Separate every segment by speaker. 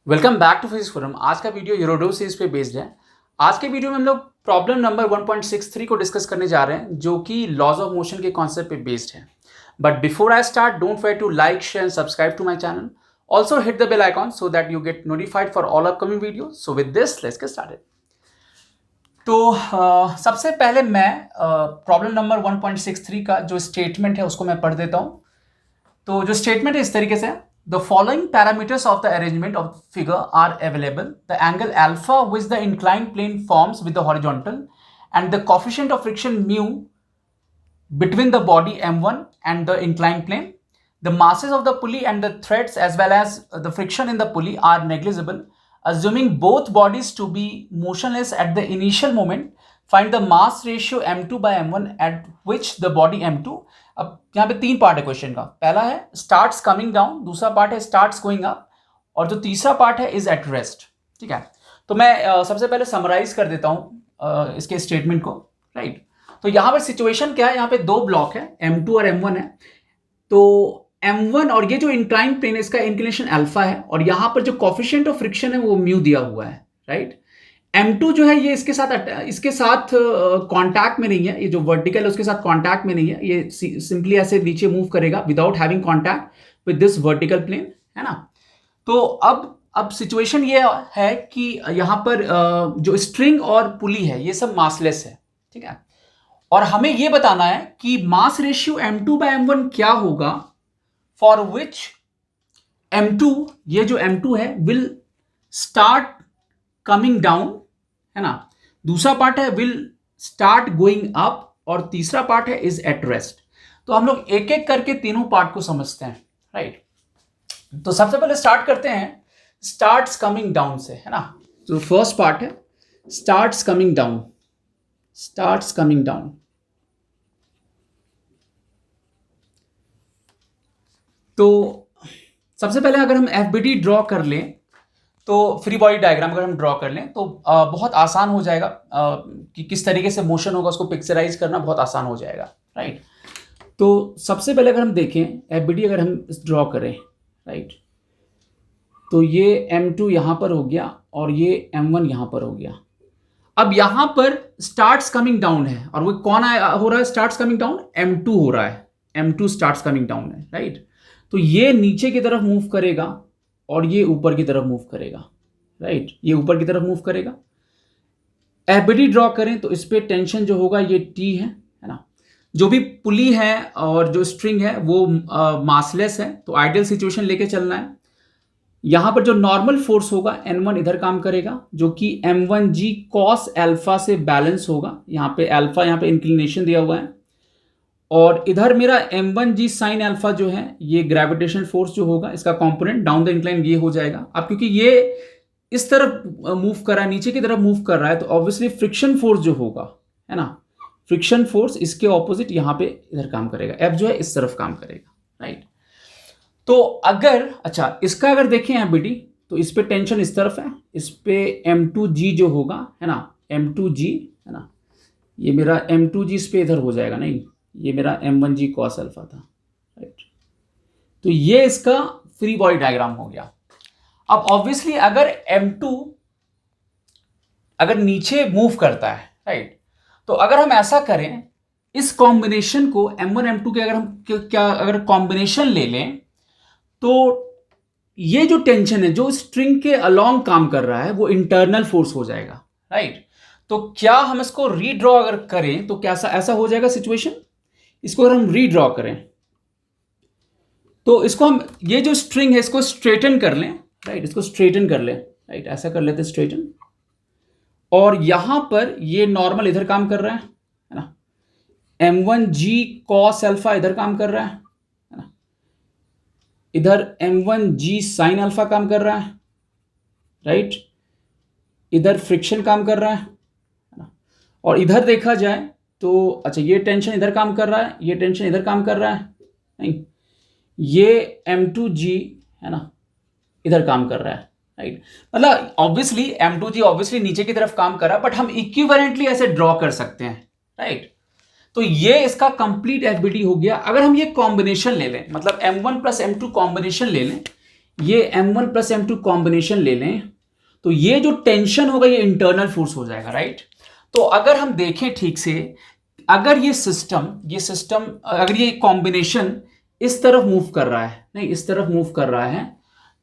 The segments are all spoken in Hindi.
Speaker 1: Welcome back to physics forum. आज का वीडियो यूरोडो सीरीज पे बेस्ड है। आज के वीडियो में हम लोग प्रॉब्लम नंबर 1.63 को डिस्कस करने जा रहे हैं, जो कि लॉज ऑफ मोशन के कॉन्सेप्ट पे बेस्ड है। But before I start, don't forget to like, share and subscribe to my channel. Also hit the bell icon so that you get notified for all upcoming video. So with this let's get started. तो सबसे पहले मैं प्रॉब्लम नंबर 1.63 का जो स्टेटमेंट है उसको मैं पढ़ देता हूँ। तो जो स्टेटमेंट है इस तरीके से, the following parameters of the arrangement of figure are available: the angle alpha which the inclined plane forms with the horizontal, and the coefficient of friction mu between the body m1 and the inclined plane. The masses of the pulley and the threads as well as the friction in the pulley are negligible. Assuming both bodies to be motionless at the initial moment, find the mass ratio m2 by m1 at which the body m2. अब यहाँ पे तीन पार्ट है क्वेश्चन का। पहला है स्टार्ट्स कमिंग डाउन, दूसरा पार्ट है स्टार्ट्स गोइंग अप, और जो तीसरा पार्ट है इज एट रेस्ट। ठीक है, तो मैं सबसे पहले समराइज कर देता हूँ इसके स्टेटमेंट को। राइट, तो यहाँ पे सिचुएशन क्या है, यहाँ पे दो ब्लॉक है m2 और m1 है। तो m1 और ये जो इंक्लाइन प्लेन है इसका इंक्लिनेशन अल्फा है, और यहाँ पर जो कोफिशिएंट ऑफ फ्रिक्शन है वो म्यू दिया हुआ है। राइट, m2 जो है ये इसके साथ कांटेक्ट में नहीं है, ये जो वर्टिकल है उसके साथ कांटेक्ट में नहीं है, ये सिंपली ऐसे नीचे मूव करेगा without having contact with this vertical plane, है ना। तो अब सिचुएशन ये है कि यहाँ पर जो स्ट्रिंग और पुली है ये सब मासलेस है। ठीक है, और हमें ये बताना है कि mass ratio m2 by m1 क्या होगा, फॉर विच m2, ये जो m2 है विल स्टार्ट कमिंग डाउन, है ना। दूसरा पार्ट है विल स्टार्ट गोइंग अप, और तीसरा पार्ट है इज एट रेस्ट। तो हम लोग एक एक करके तीनों पार्ट को समझते हैं। राइट, तो सबसे पहले स्टार्ट करते हैं स्टार्ट्स कमिंग डाउन से, है ना। तो फर्स्ट पार्ट है starts coming down, starts coming down. तो सबसे पहले अगर हम एफबीडी ड्रॉ कर लें, तो फ्री बॉडी डायग्राम अगर हम ड्रॉ कर लें तो बहुत आसान हो जाएगा कि किस तरीके से मोशन होगा, उसको पिक्चराइज करना बहुत आसान हो जाएगा। राइट, तो सबसे पहले अगर हम देखें एफबीडी अगर हम ड्रॉ करें, राइट, तो ये m2 यहाँ पर हो गया और ये m1 यहाँ पर हो गया। अब यहाँ पर स्टार्ट्स कमिंग डाउन है, और वो कौन हो रहा है स्टार्ट्स कमिंग डाउन, m2 हो रहा है, m2 स्टार्ट्स कमिंग डाउन है। राइट, तो ये नीचे की तरफ मूव करेगा और ये ऊपर की तरफ मूव करेगा। राइट, ये ऊपर की तरफ मूव करेगा। एफबीडी ड्रॉ करें तो इस पे टेंशन जो होगा ये T है ना। जो भी पुली है और जो स्ट्रिंग है वो मासलेस है, तो आइडियल सिचुएशन लेके चलना है। यहां पर जो नॉर्मल फोर्स होगा N1 इधर काम करेगा, जो कि m1g cos अल्फा से बैलेंस होगा। यहाँ पे अल्फा, यहाँ पे इंक्लिनेशन दिया हुआ है, और इधर मेरा m1g साइन अल्फा जो है ये ग्रेविटेशन फोर्स जो होगा इसका कंपोनेंट डाउन द इंक्लाइन ये हो जाएगा। अब क्योंकि ये इस तरफ मूव कर रहा है, नीचे की तरफ मूव कर रहा है, तो ऑब्वियसली फ्रिक्शन फोर्स जो होगा, है ना, फ्रिक्शन फोर्स इसके ऑपोजिट यहाँ पे इधर काम करेगा, F जो है इस तरफ काम करेगा। राइट, तो अगर अच्छा इसका अगर देखें एफबीडी, तो इस पे टेंशन इस तरफ है, इस पे m2g जो होगा, है ना, m2g, है ना, ये मेरा m2g इस पे इधर हो जाएगा, नहीं ये मेरा m1g cos अल्फा था। राइट, तो ये इसका फ्री बॉडी डायग्राम हो गया। अब ऑब्वियसली अगर m2 अगर नीचे मूव करता है, राइट, तो अगर हम ऐसा करें इस कॉम्बिनेशन को m1 m2 के अगर हम अगर कॉम्बिनेशन ले लें, तो ये जो टेंशन है जो स्ट्रिंग के अलोंग काम कर रहा है वो इंटरनल फोर्स हो जाएगा। राइट, तो क्या हम इसको रीड्रॉ अगर करें तो कैसा ऐसा हो जाएगा सिचुएशन। इसको अगर हम रीड्रॉ करें तो इसको हम ये जो स्ट्रिंग है इसको स्ट्रेटन कर लें। राइट, इसको स्ट्रेटन कर लें। राइट, ऐसा कर लेते स्ट्रेटन, और यहां पर ये नॉर्मल इधर काम कर रहा है ना, m1g cos अल्फा इधर काम कर रहा है ना, इधर m1g साइन अल्फा काम कर रहा है। राइट, इधर फ्रिक्शन काम कर रहा है ना, और इधर देखा जाए तो अच्छा ये टेंशन इधर काम कर रहा है, ये टेंशन इधर काम कर रहा है, नहीं ये m2g है ना इधर काम कर रहा है। राइट, मतलब ऑब्वियसली m2g ऑब्वियसली नीचे की तरफ काम कर रहा है, बट हम इक्विवेलेंटली ऐसे ड्रॉ कर सकते हैं। राइट, तो ये इसका कंप्लीट एफबीडी हो गया। अगर हम ये कॉम्बिनेशन ले लें, मतलब m1 प्लस m2 कॉम्बिनेशन ले लें, ये M1 प्लस M2 कॉम्बिनेशन ले लें तो ये जो टेंशन होगा ये इंटरनल फोर्स हो जाएगा, राइट। तो अगर हम देखें ठीक से, अगर ये सिस्टम अगर ये कॉम्बिनेशन इस तरफ मूव कर रहा है, नहीं इस तरफ मूव कर रहा है,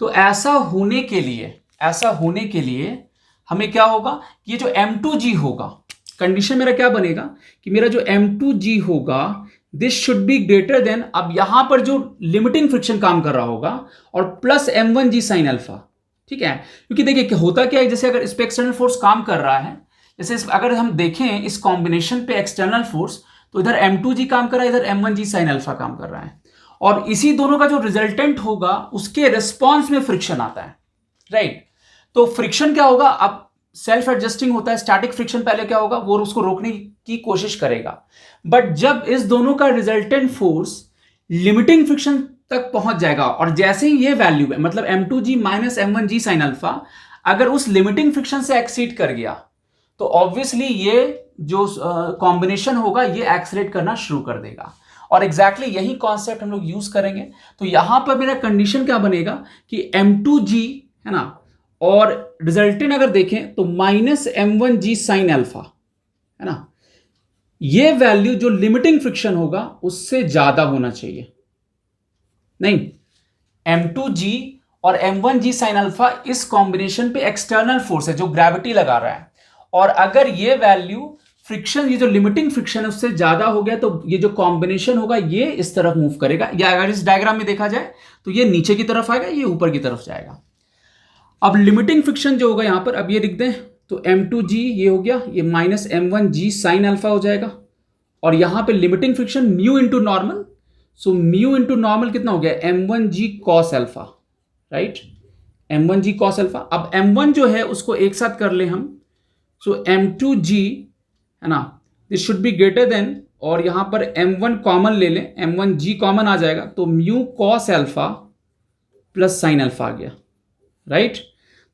Speaker 1: तो ऐसा होने के लिए हमें क्या होगा, ये जो M2G होगा, कंडीशन मेरा क्या बनेगा कि मेरा जो M2G होगा this should be greater than, अब यहां पर जो लिमिटिंग फ्रिक्शन काम कर रहा होगा, और प्लस M1G साइन अल्फा, ठीक है। क्योंकि देखिए होता क्या है, जैसे अगर इस पे एक्सटर्नल फोर्स काम कर रहा है, जैसे अगर हम देखें इस कॉम्बिनेशन पे एक्सटर्नल फोर्स, तो इधर M2G काम कर रहा है, इधर M1G साइन अल्फा काम कर रहा है, और इसी दोनों का जो रिजल्टेंट होगा उसके रिस्पॉन्स में फ्रिक्शन आता है, राइट। तो फ्रिक्शन क्या होगा, अब सेल्फ एडजस्टिंग होता है, स्टैटिक फ्रिक्शन पहले क्या होगा, वो उसको रोकने की कोशिश करेगा, बट जब इस दोनों का रिजल्टेंट फोर्स लिमिटिंग फ्रिक्शन तक पहुंच जाएगा, और जैसे ही ये वैल्यू है, मतलब M2G minus M1G sine alpha अगर उस लिमिटिंग फ्रिक्शन से एक्सीड कर गया, तो ऑब्वियसली ये जो कॉम्बिनेशन होगा ये एक्सीलरेट करना शुरू कर देगा, और एग्जैक्टली यही कॉन्सेप्ट हम लोग यूज करेंगे। तो यहां पर मेरा कंडीशन क्या बनेगा कि M2G है ना, और रिजल्टेंट अगर देखें तो माइनस M1G साइन अल्फा है ना, ये वैल्यू जो लिमिटिंग फ्रिक्शन होगा उससे ज्यादा होना चाहिए, नहीं M2G और M1G साइन अल्फा इस कॉम्बिनेशन पे एक्सटर्नल फोर्स है जो ग्रेविटी लगा रहा है, और अगर ये वैल्यू फ्रिक्शन, ये जो लिमिटिंग फ्रिक्शन है उससे ज्यादा हो गया, तो ये जो कॉम्बिनेशन होगा ये इस तरफ मूव करेगा, या अगर इस डायग्राम में देखा जाए तो ये नीचे की तरफ आएगा, ये ऊपर की तरफ जाएगा। अब लिमिटिंग फ्रिक्शन जो होगा यहां पर, अब ये लिख दें तो M2G ये हो गया, ये माइनस M1G साइन अल्फा हो जाएगा, और यहां पे limiting friction mu into normal, so mu into normal कितना हो गया M1G cos alpha, right, M1G cos alpha. अब M1 जो है उसको एक साथ कर ले हम, सो M2G है ना, this should be greater than, और यहां पर M1 कॉमन ले लें, M1G कॉमन आ जाएगा, तो mu cos alpha plus sine alpha आ गया, राइट।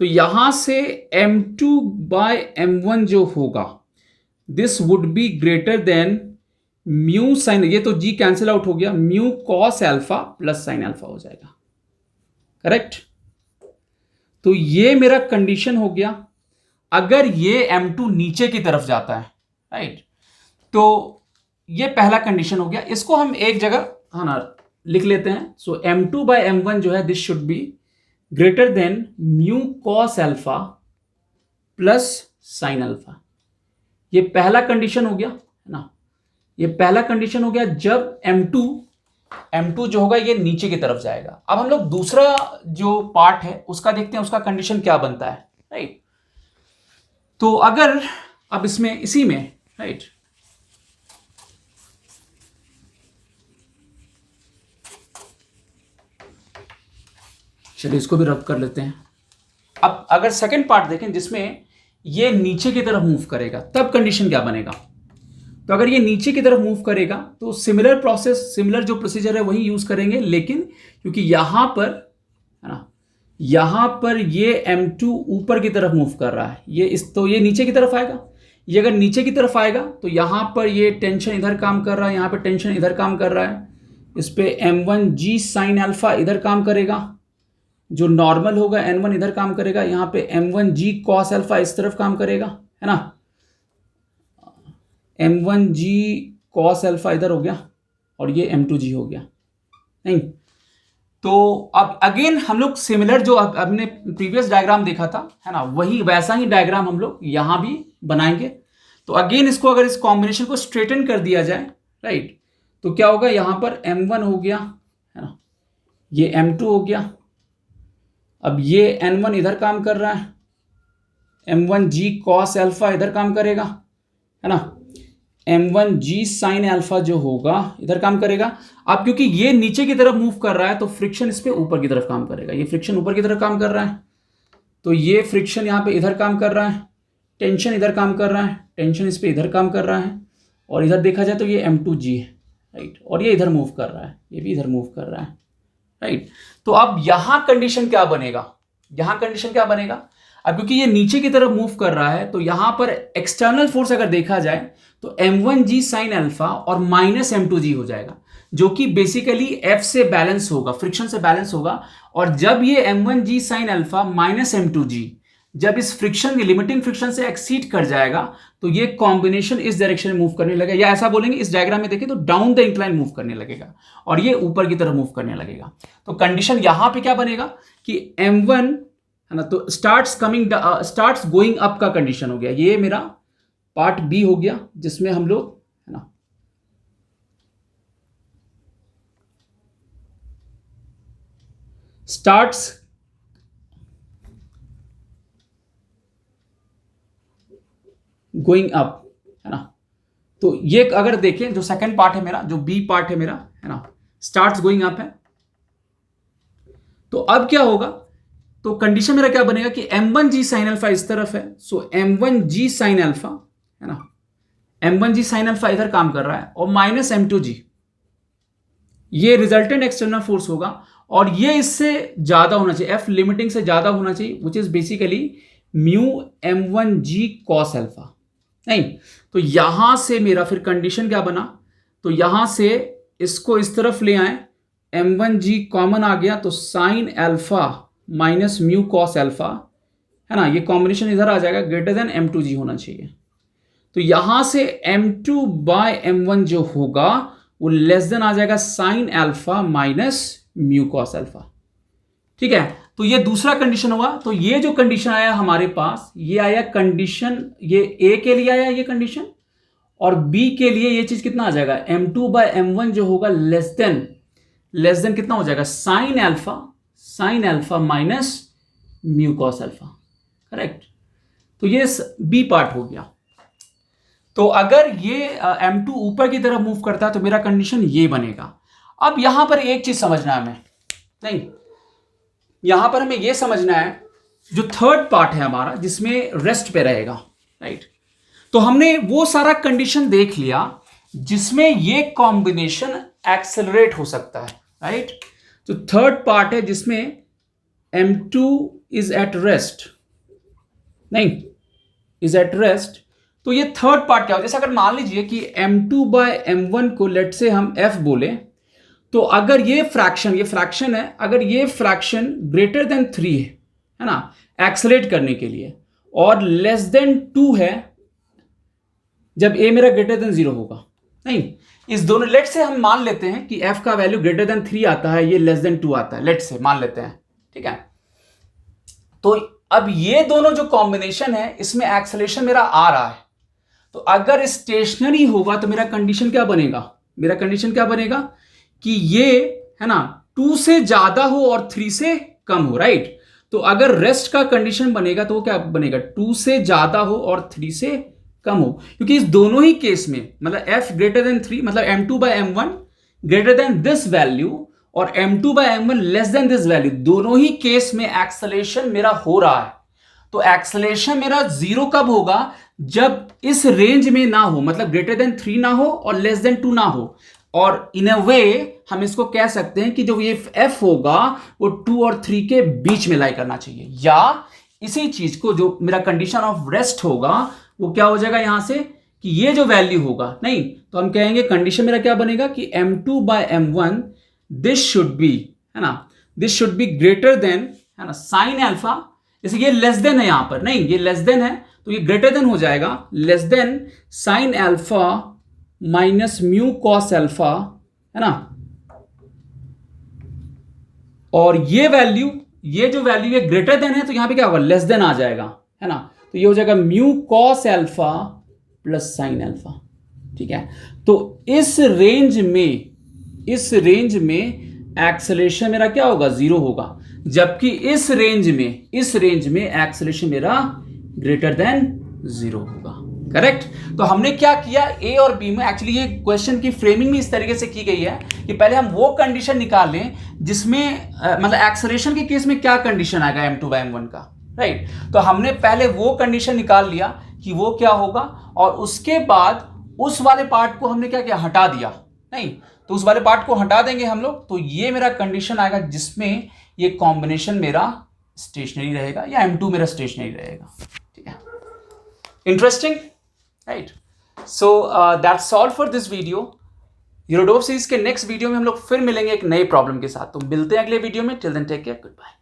Speaker 1: तो यहां से M2 बाय M1 जो होगा this would be greater than mu sign, ये तो G कैंसिल आउट हो गया, mu cos alpha plus sine alpha हो जाएगा, करेक्ट। तो ये मेरा कंडीशन हो गया अगर ये M2 नीचे की तरफ जाता है, राइट। तो ये पहला कंडीशन हो गया, इसको हम एक जगह हाँ ना लिख लेते हैं, सो M2 बाय M1 जो है this should be greater than mu cos alpha plus sine alpha. ये पहला कंडीशन हो गया है ना, ये पहला कंडीशन हो गया जब M2 जो होगा ये नीचे की तरफ जाएगा। अब हम लोग दूसरा जो पार्ट है उसका देखते हैं, उसका कंडीशन क्या बनता है, राइट। तो अगर अब इसमें इसी में, राइट, चलिए इसको भी रब कर लेते हैं। अब अगर सेकंड पार्ट देखें जिसमें ये नीचे की तरफ मूव करेगा, तब कंडीशन क्या बनेगा। तो अगर ये नीचे की तरफ मूव करेगा तो सिमिलर प्रोसेस, सिमिलर जो प्रोसीजर है वही यूज करेंगे, लेकिन क्योंकि यहां पर है ना, यहां पर ये M2 ऊपर की तरफ मूव कर रहा है, तो ये नीचे की तरफ आएगा। ये अगर नीचे की तरफ आएगा तो यहां पर ये टेंशन इधर काम कर रहा है, यहां पर टेंशन इधर काम कर रहा है, इस पे M1G साइन अल्फा इधर काम करेगा, जो नॉर्मल होगा N1 इधर काम करेगा, यहां पे M1G कॉस अल्फा इस तरफ काम करेगा, है ना, M1G कॉस अल्फा इधर हो गया, और ये M2G हो गया, नहीं। तो अब अगेन हम लोग सिमिलर जो हमने प्रीवियस डायग्राम देखा था, है ना, वही वैसा ही डायग्राम हम लोग यहां भी बनाएंगे। तो अगेन इसको अगर इस कॉम्बिनेशन को स्ट्रेटन कर दिया जाए, राइट, तो क्या होगा, यहां पर M1 हो गया, है ना, ये M2 हो गया, अब ये N1 इधर काम कर रहा है, M1G कॉस अल्फा इधर काम करेगा, है ना, M1G साइन अल्फा जो होगा इधर काम करेगा। अब क्योंकि ये नीचे की तरफ मूव कर रहा है तो फ्रिक्शन इस पे ऊपर की तरफ काम करेगा, ये फ्रिक्शन ऊपर की तरफ काम कर रहा है, तो ये फ्रिक्शन यहाँ पे इधर काम कर रहा है, टेंशन इधर काम कर रहा है, टेंशन इस पे इधर काम कर रहा है, और इधर देखा जाए तो ये M2G है, राइट, और ये इधर मूव कर रहा है, ये भी इधर मूव कर रहा है, राइट। तो अब यहां कंडीशन क्या बनेगा, यहां कंडीशन क्या बनेगा, अब क्योंकि ये नीचे की तरफ मूव कर रहा है तो यहां पर एक्सटर्नल फोर्स अगर देखा जाए तो M1G साइन अल्फा और माइनस M2G हो जाएगा, जो कि बेसिकली F से बैलेंस होगा, फ्रिक्शन से बैलेंस होगा। और जब ये m1g sine alpha minus m2g जब इस फ्रिक्शन की लिमिटिंग फ्रिक्शन से एक्सीड कर जाएगा तो ये कॉम्बिनेशन इस डायरेक्शन में मूव करने लगेगा, या ऐसा बोलेंगे इस डायग्राम में देखिए तो डाउन द इंक्लाइन मूव करने लगेगा और ये ऊपर की तरफ मूव करने लगेगा। तो कंडीशन यहां पे क्या बनेगा कि m1 है ना, तो स्टार्ट्स गोइंग अप का कंडीशन हो गया। ये मेरा पार्ट बी हो गया जिसमें हम लोग है ना स्टार्ट्स गोइंग अप है ना। तो ये अगर देखें जो सेकंड पार्ट है मेरा, जो बी पार्ट है मेरा है ना, स्टार्ट्स गोइंग अप है। तो अब क्या होगा, तो कंडीशन मेरा क्या बनेगा कि m1g साइन अल्फा इस तरफ है, सो m1g साइन अल्फा है ना, m1g साइन अल्फा इधर काम कर रहा है और माइनस m2g ये रिजल्टेंट एक्सटर्नल फोर्स होगा और ये इससे ज्यादा होना चाहिए, f लिमिटिंग से ज्यादा होना चाहिए, which is basically mu m1g cos alpha. नहीं, तो यहां से मेरा फिर कंडीशन क्या बना, तो यहां से इसको इस तरफ ले आए, m1g कॉमन आ गया तो sine alpha minus mu cos alpha है ना, ये कॉम्बिनेशन इधर आ जाएगा, ग्रेटर देन m2g होना चाहिए। तो यहां से m2 बाय m1 जो होगा वो लेस देन आ जाएगा sine alpha minus mu cos alpha. ठीक है, तो ये दूसरा कंडीशन हुआ। तो ये जो कंडीशन आया हमारे पास, ये आया कंडीशन, ये ए के लिए आया ये कंडीशन, और बी के लिए ये चीज कितना आ जाएगा, m2 बाय m1 जो होगा लेस देन कितना हो जाएगा, sine alpha minus mu cos alpha. Correct, तो ये बी पार्ट हो गया। तो अगर ये m2 ऊपर की तरफ मूव करता है तो मेरा कंडीशन ये बनेगा। अब यहां पर एक चीज समझना है हमें, नहीं, यहां पर हमें यह समझना है जो थर्ड पार्ट है हमारा जिसमें रेस्ट पे रहेगा, राइट। तो हमने वो सारा कंडीशन देख लिया जिसमें ये कॉम्बिनेशन एक्सेलरेट हो सकता है, राइट। तो थर्ड पार्ट है जिसमें m2 इज एट रेस्ट, नहीं इज एट रेस्ट। तो ये थर्ड पार्ट क्या हो, जैसे अगर मान लीजिए कि m2 बाय m1 को लेट से हम f बोले, तो अगर ये फ्रैक्शन है, अगर ये फ्रैक्शन ग्रेटर देन 3 है ना एक्सेलरेट करने के लिए, और लेस देन 2 है जब a मेरा ग्रेटर देन 0 होगा। नहीं, इस दोनों लेट से हम मान लेते हैं कि f का वैल्यू ग्रेटर देन 3 आता है, ये लेस देन 2 आता है, लेट से मान लेते हैं, ठीक है। तो अब ये दोनों जो कॉम्बिनेशन है इसमें एक्सेलरेशन मेरा आ रहा है, तो अगर स्टेशनरी होगा तो मेरा कंडीशन क्या बनेगा, कि ये है ना 2 से ज्यादा हो और 3 से कम हो, राइट। तो अगर रेस्ट का कंडीशन बनेगा तो वो क्या बनेगा, 2 से ज्यादा हो और 3 से कम हो, क्योंकि इस दोनों ही केस में मतलब f ग्रेटर देन 3 मतलब m2 by m1 greater than this value और m2 by m1 less than this value, दोनों ही केस में एक्सेलरेशन मेरा हो रहा है। तो एक्सेलरेशन मेरा 0 कब होगा, जब इस रेंज में ना हो, मतलब ग्रेटर देन 3 ना हो और लेस देन 2 ना हो। और इन अ वे हम इसको कह सकते हैं कि जो ये f होगा वो 2 और 3 के बीच में लाई करना चाहिए, या इसी चीज को जो मेरा कंडीशन ऑफ रेस्ट होगा वो क्या हो जाएगा यहां से कि ये जो वैल्यू होगा, नहीं तो हम कहेंगे कंडीशन मेरा क्या बनेगा कि m2 by m1 this should be है ना, this should be greater than है ना साइन अल्फा, जैसे ये लेस देन है यहां पर, नहीं ये लेस देन है तो ये ग्रेटर देन हो जाएगा, less than sine alpha minus mu cos alpha है ना। और ये वैल्यू, ये जो वैल्यू ये ग्रेटर देन है तो यहां पे क्या होगा, लेस देन आ जाएगा है ना, तो ये हो जाएगा mu cos alpha plus sine alpha. ठीक है, तो इस रेंज में एक्सेलरेशन मेरा क्या होगा, 0 होगा, जबकि इस रेंज में एक्सेलरेशन मेरा ग्रेटर देन 0 होगा। करेक्ट। तो हमने क्या किया, ए और बी में, एक्चुअली ये क्वेश्चन की फ्रेमिंग भी इस तरीके से की गई है कि पहले हम वो कंडीशन निकाल लें जिसमें मतलब एक्सेलरेशन के केस में क्या कंडीशन आएगा m2 बाय m1 का, राइट। तो हमने पहले वो कंडीशन निकाल लिया कि वो क्या होगा, और उसके बाद उस वाले पार्ट को हमने क्या किया, हटा दिया, नहीं तो उस वाले पार्ट को हटा देंगे हम लोग, तो ये मेरा कंडीशन आएगा जिसमें ये कॉम्बिनेशन मेरा स्टेशनरी रहेगा या m2 मेरा स्टेशनरी रहेगा। ठीक है, interesting, right? So that's all for this video. यूरोडोप सीरीज के नेक्स्ट वीडियो में हम लोग फिर मिलेंगे एक नए प्रॉब्लम के साथ। तो मिलते हैं अगले वीडियो में। Till then take care, good bye.